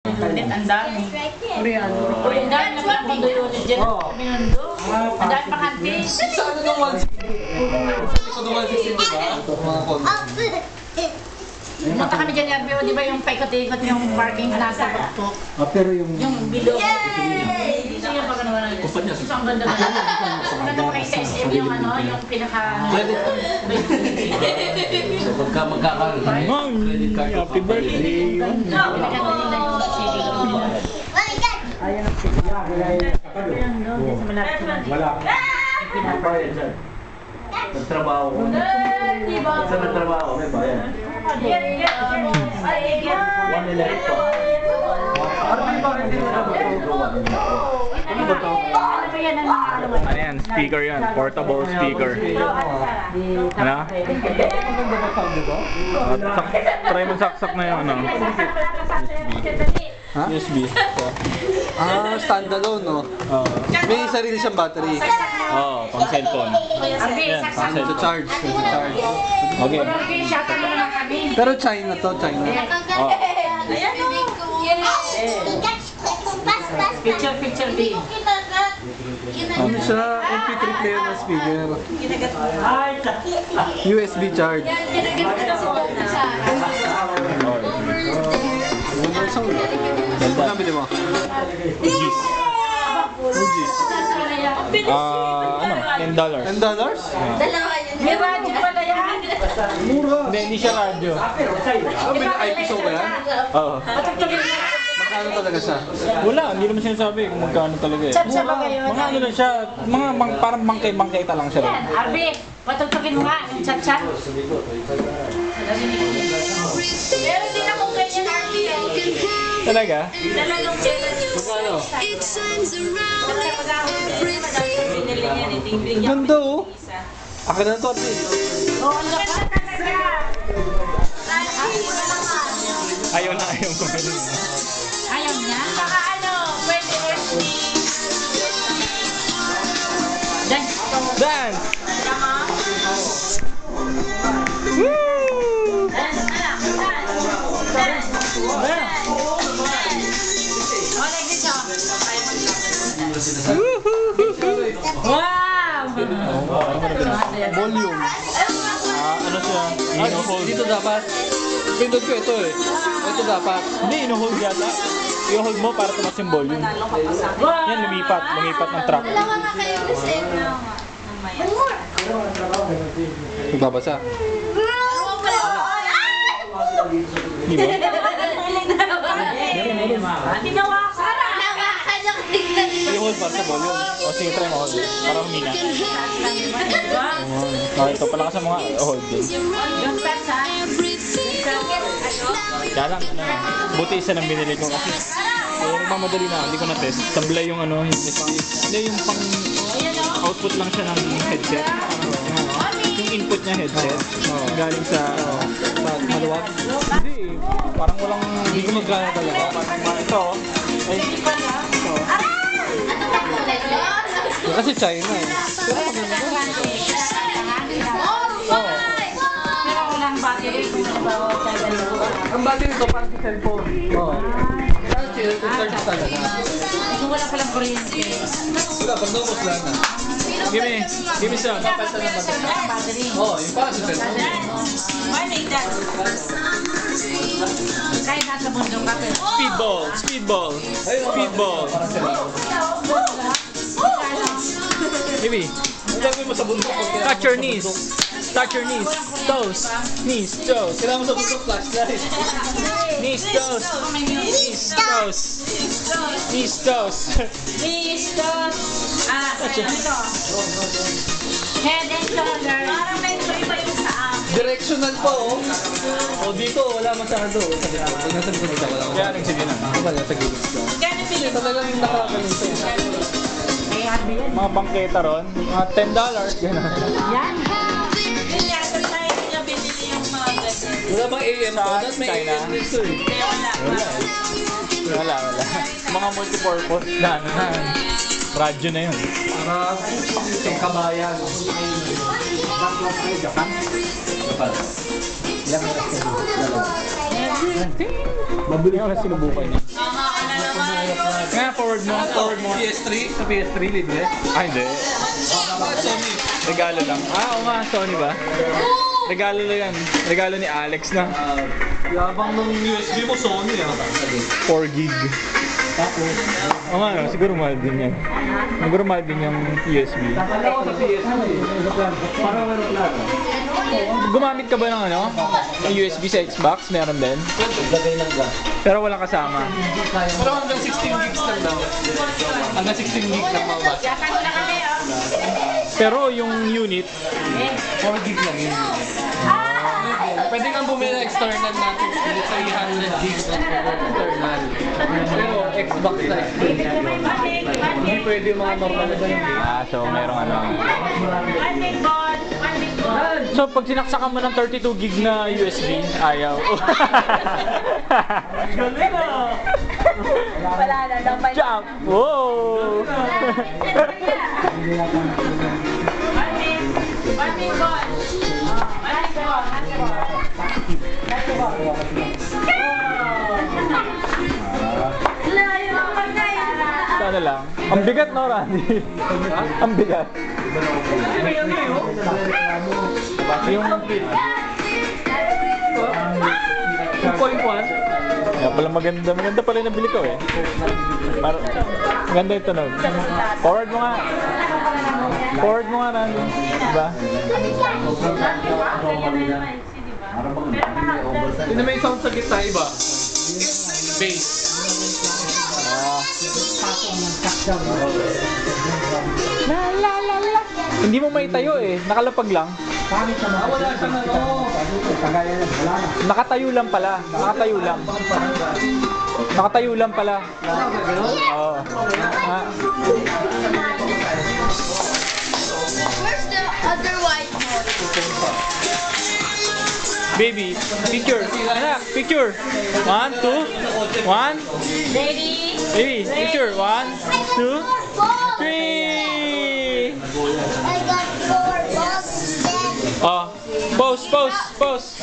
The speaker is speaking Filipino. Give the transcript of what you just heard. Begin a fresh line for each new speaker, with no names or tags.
Ang dami. Ang dami na pang mundo yun. Diyan kami mundo. Ang dami pang kantin.
Sa ano ng 160? Sa likod ng 160, di ba? Mga kondo.
Pumunta kami dyan, Erby, di ba yung paikot-ikot yung parking nasa Baktok?
Pero yung...
Yung bilog. Sige pa ka naman. Ang ganda na. Ang ganda pa kay SM yung ano, yung pinaka...
So, pagka magkakaroon, credit card.
Happy birthday!
Pinaganda yung sige.
Ayan ang sigla.
Ayan, no? Diyan sa malapit naman.
Wala. Bayad dyan. Nagtrabaho ko. Sa nagtrabaho, may bayad. 111 pa. Ano ba yung bakit hindi mo nagtrabaho? Ano ba ito?
Ano yan? Speaker yan. Portable speaker. Ano? Try mo saksak na yung ano.
Ha? USB. Standalone, no? May sarili siyang battery.
Oo, pang cellphone.
Arby, saksak mo.
Sa charge.
Okay.
Arby, shoutout mo naman kami.
Pero China to, China.
Oo.
Picture B.
Ano siya? MP3 player na speaker. USB charge. Ano bili mo?
Gis.
Ugis.
Ano? $10.
$10?
May radyo pala yan.
Mura.
Hindi siya radyo.
IPSO ba yan?
Oo.
Magkano talaga siya?
Wala, hindi naman sinasabi kung magkano talaga eh.
Chat siya ba ngayon?
Mga ano lang siya, parang bangkay-bangkayta lang siya.
Yan, Arby, patugtugin mo nga yung chat-chat. Pero din akong ganyan, Arby.
Talaga?
Talagang
Magkano?
It shines around everything.
Ang ganda oh. Akin na to at least.
Oo, ang ganda talaga.
Ayaw na ayaw ko.
Ayaw niya? Saka ano, pwede USB. Dance.
Dance!
Dance, anak. Dance. Dance. Oh, like this, oh. Wow!
Volume.
Ano siya? Ino-hold.
Dito dapat. Pindot ko ito eh. Ito dapat.
Hindi, ino-hold yata. I-hold mo para tumas yung volume. Yan, lumipat. Lumipat ng track.
Magbabasa.
Di ba?
Tinawakan.
I-hold para sa volume. O sige, try mo hold. Para humina. Ito, palakas sa mga hold din.
Yung touch, ha?
Kaya lang, buti isa nang binili ko kasi nagmamadali na, hindi ko na-test. Sablay yung ano, yung USB. Hindi, yung pang output lang siya ng headset. Yung input niya headset. Galing sa
Maluwag.
Hindi, parang walang, hindi ko magana talaga. Ito, ay, ito.
Kasi China eh.
Pero walang battery kung halimbawa dadalhin ko.
Ang battery ito parang sa cellphone. Oo. Kailangan charge talaga.
Kung wala palang kuryente.
Wala, pag naubos lang na.
Give me some.
Dapat meron siyang battery.
Oo, yung parang sa cellphone.
Kahit nasa bundok ka pero.
Speedball, speedball, speedball.
Parang cellphone.
Maybe.
Ang gagawin mo sa bundok pag
Touch your knees. Touch your knees. Toes. Knees, toes.
kailangan mo sa bundok flashlight.
Knees, toes. Knees, toes. Knees, toes.
Listos. Ito. Head and shoulder. Parang may iba yung sa akin.
Directional pa oh. O dito, wala masyado. Pag nasa likod ka, wala
Kaya rin sige na.
Kapag nasa gilid ka.
Gano'n bilhin mo?
Talagang nakakalit ito.
May Arby yan.
Mga bangketa ron, mga $10. Gano'n.
Yan.
Wala bang AM to? Dapat may
China.
AM dito eh.
Wala, wala. Mga multipurpose na ano na. Radyo na yun.
Para sa kabayan. Japan?
Mabili ko na sinubukan niya. Nga, forward mo.
PS3? Sa PS3, libre?
Ah, hindi.
Sony.
Regalo lang. Ah, oo nga, Sony ba? Regalo lang yan. Regalo ni Alex na.
Yabang ng USB mo, Sony ah.
4 gig. Oo nga, no, siguro mahal din yan. Siguro mahal din yung USB.
Ako sa PS3.
Parang meron lang.
Gumamit ka ba ng ano? Ng USB sa Xbox? Meron din.
Lagay ng gas.
Pero walang kasama.
Pero hanggang 16 gigs lang daw. Hanggang 16 gigs lang mabas.
Yakan ko na kami, oh.
Pero yung unit,
4 gig lang yun. Pwede kang bumili ng external na 300 gigs na external. Pero Xbox na external. Hindi pwede yung mga normal na ganyan.
so merong ano.
One big ball. One big ball.
So pag sinaksakan mo ng 32 gig na USB, ayaw.
Galing ah!
Wala na, dapat.
Jump! Whoa!
One big ball. One big ball. Layo naman na yun.
Sana lang. Ang bigat no, Randy? Ang bigat. Yung
2.1?
kaya pala maganda. Maganda pala yung nabili ko eh. Maganda yung tunog. Forward mo nga. Forward mo nga, Randy. Diba?
Hindi may sound sa gitna, iba. Bass.
Hindi mo maitayo eh. Nakalapag lang.
Pangit naman.
Wala siyang ano.
Kagaya yan. Wala na.
Nakatayo lang pala. Nakatayo lang. Nakatayo lang pala. Oo. Ah,
Where's the other white one?
baby, picture. Anak, picture. 1, 2, 1.
Ready?
Baby, picture. 1, 2, 3.
I got 4 balls instead.
Oh, pose, pose, pose.